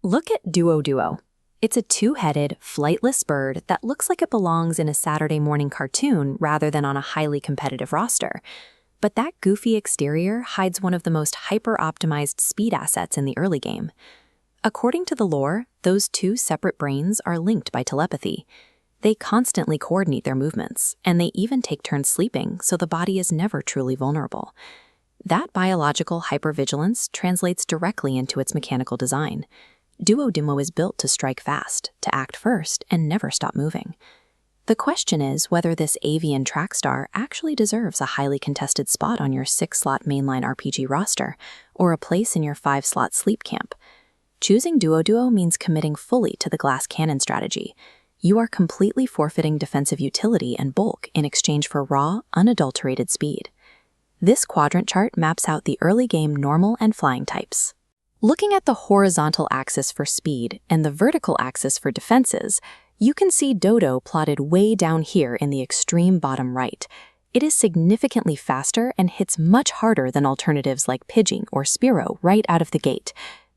Look at Duo. It's a two-headed, flightless bird that looks like it belongs in a Saturday morning cartoon rather than on a highly competitive roster. But that goofy exterior hides one of the most hyper-optimized speed assets in the early game. According to the lore, those two separate brains are linked by telepathy. They constantly coordinate their movements, and they even take turns sleeping, so the body is never truly vulnerable. That biological hypervigilance translates directly into its mechanical design. Duo is built to strike fast, to act first, and never stop moving. The question is whether this avian track star actually deserves a highly contested spot on your 6-slot mainline RPG roster, or a place in your 5-slot sleep camp. Choosing Duo means committing fully to the glass cannon strategy. You are completely forfeiting defensive utility and bulk in exchange for raw, unadulterated speed. This quadrant chart maps out the early game normal and flying types. Looking at the horizontal axis for speed and the vertical axis for defenses, you can see Dodo plotted way down here in the extreme bottom right. It is significantly faster and hits much harder than alternatives like Pidging or Spearow right out of the gate.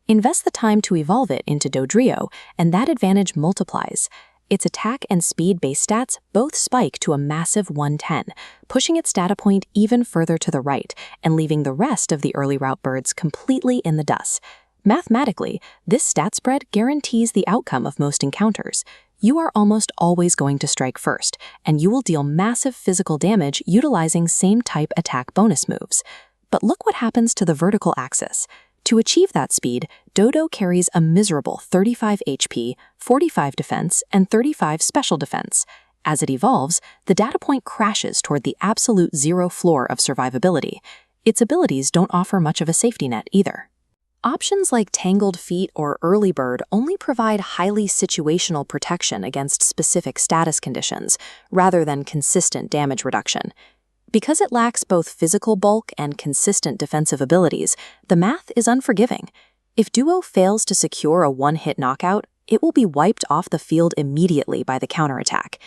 Invest the time to evolve it into Doduo, and that advantage multiplies. Its attack and speed-based stats both spike to a massive 110, pushing its data point even further to the right and leaving the rest of the early route birds completely in the dust. Mathematically, this stat spread guarantees the outcome of most encounters. You are almost always going to strike first, and you will deal massive physical damage utilizing same-type attack bonus moves. But look what happens to the vertical axis. To achieve that speed, Dodo carries a miserable 35 HP, 45 defense, and 35 special defense. As it evolves, the data point crashes toward the absolute zero floor of survivability. Its abilities don't offer much of a safety net either. Options like Tangled Feet or Early Bird only provide highly situational protection against specific status conditions, rather than consistent damage reduction. Because it lacks both physical bulk and consistent defensive abilities, the math is unforgiving. If Duo fails to secure a one-hit knockout, it will be wiped off the field immediately by the counterattack.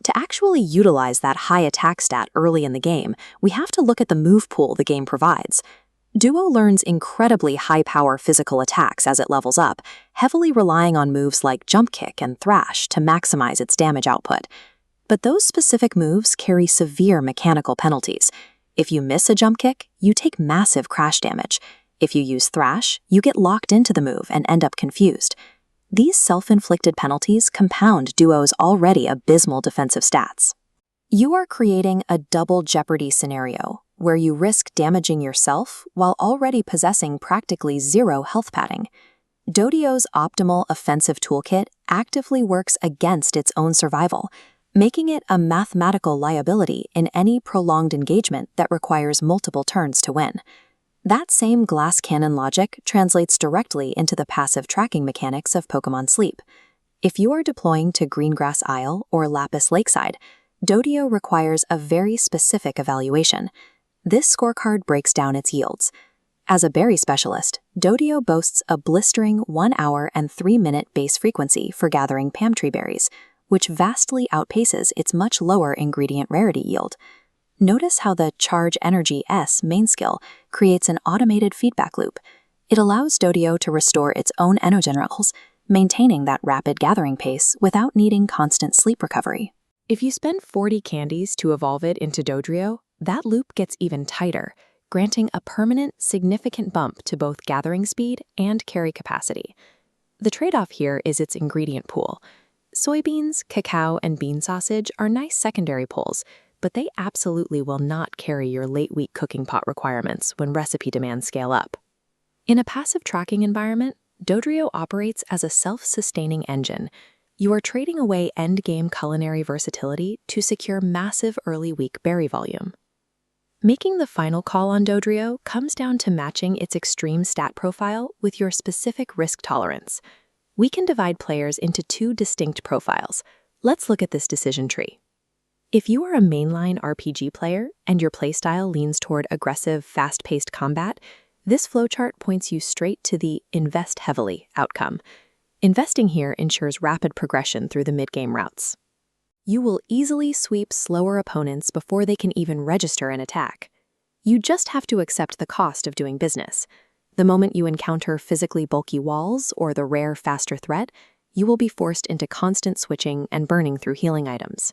To actually utilize that high attack stat early in the game, we have to look at the move pool the game provides. Duo learns incredibly high-power physical attacks as it levels up, heavily relying on moves like Jump Kick and Thrash to maximize its damage output. But those specific moves carry severe mechanical penalties. If you miss a Jump Kick, you take massive crash damage. If you use Thrash, you get locked into the move and end up confused. These self-inflicted penalties compound Duo's already abysmal defensive stats. You are creating a double jeopardy scenario, where you risk damaging yourself while already possessing practically zero health padding. Doduo's optimal offensive toolkit actively works against its own survival, making it a mathematical liability in any prolonged engagement that requires multiple turns to win. That same glass cannon logic translates directly into the passive tracking mechanics of Pokemon Sleep. If you are deploying to Greengrass Isle or Lapis Lakeside, Doduo requires a very specific evaluation. This scorecard breaks down its yields. As a berry specialist, Doduo boasts a blistering 1 hour and 3-minute base frequency for gathering Pamtree berries, which vastly outpaces its much lower ingredient rarity yield. Notice how the Charge Energy S main skill creates an automated feedback loop. It allows Doduo to restore its own energeticals, maintaining that rapid gathering pace without needing constant sleep recovery. If you spend 40 candies to evolve it into Doduo, that loop gets even tighter, granting a permanent, significant bump to both gathering speed and carry capacity. The trade-off here is its ingredient pool. Soybeans, cacao, and bean sausage are nice secondary pulls, but they absolutely will not carry your late-week cooking pot requirements when recipe demands scale up. In a passive tracking environment, Doduo operates as a self-sustaining engine. You are trading away end-game culinary versatility to secure massive early-week berry volume. Making the final call on Doduo comes down to matching its extreme stat profile with your specific risk tolerance. We can divide players into two distinct profiles. Let's look at this decision tree. If you are a mainline RPG player and your playstyle leans toward aggressive, fast-paced combat, this flowchart points you straight to the invest heavily outcome. Investing here ensures rapid progression through the mid-game routes. You will easily sweep slower opponents before they can even register an attack. You just have to accept the cost of doing business. The moment you encounter physically bulky walls or the rare faster threat, you will be forced into constant switching and burning through healing items.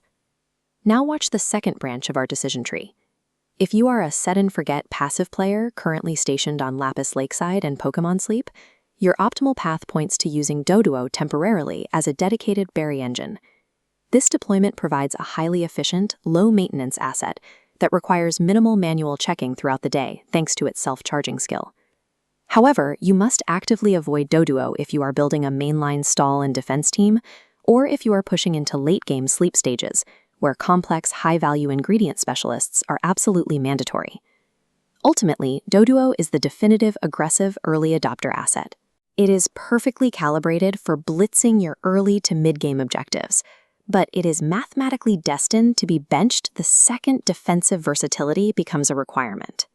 Now watch the second branch of our decision tree. If you are a set-and-forget passive player currently stationed on Lapis Lakeside and Pokémon Sleep, your optimal path points to using Doduo temporarily as a dedicated berry engine. This deployment provides a highly efficient, low-maintenance asset that requires minimal manual checking throughout the day thanks to its self-charging skill. However, you must actively avoid Doduo if you are building a mainline stall and defense team, or if you are pushing into late-game sleep stages, where complex, high-value ingredient specialists are absolutely mandatory. Ultimately, Doduo is the definitive aggressive early adopter asset. It is perfectly calibrated for blitzing your early to mid-game objectives, but it is mathematically destined to be benched the second defensive versatility becomes a requirement.